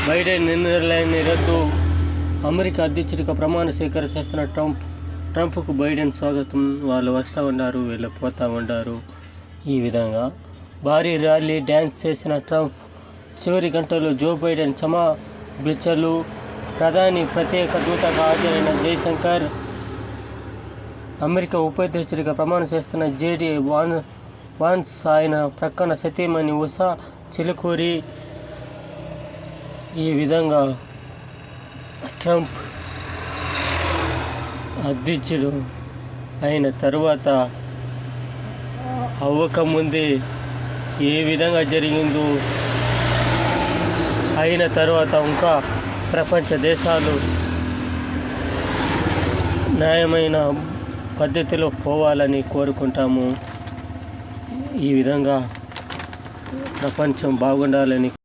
Biden నిర్ణయాన్ని రద్దు. America అధ్యక్షుడిగా ప్రమాణ స్వీకారం చేస్తున్న ట్రంప్కు బైడెన్ స్వాగతం. వాళ్ళు వస్తూ ఉన్నారు, వీళ్ళు పోతూ ఉన్నారు. ఈ విధంగా భారీ ర్యాలీ డ్యాన్స్ చేసిన ట్రంప్. చివరి గంటలో జో బైడెన్ క్షమాభిక్షలు. ప్రధాని ప్రత్యేక దూతగా హాజరైన జైశంకర్. అమెరికా ఉపాధ్యక్షుడిగా ప్రమాణం చేస్తున్న జేడీ వాన్స్, ఆయన ప్రక్కన సతీమణి ఉషా చిలుకూరి. ఈ విధంగా ట్రంప్ అధ్యక్షుడు అయిన తర్వాత అవ్వకముందే ఏ విధంగా జరిగిందో, అయిన తర్వాత ఇంకా ప్రపంచ దేశాలు న్యాయమైన పద్ధతిలో పోవాలని కోరుకుంటాము. ఈ విధంగా ప్రపంచం బాగుండాలని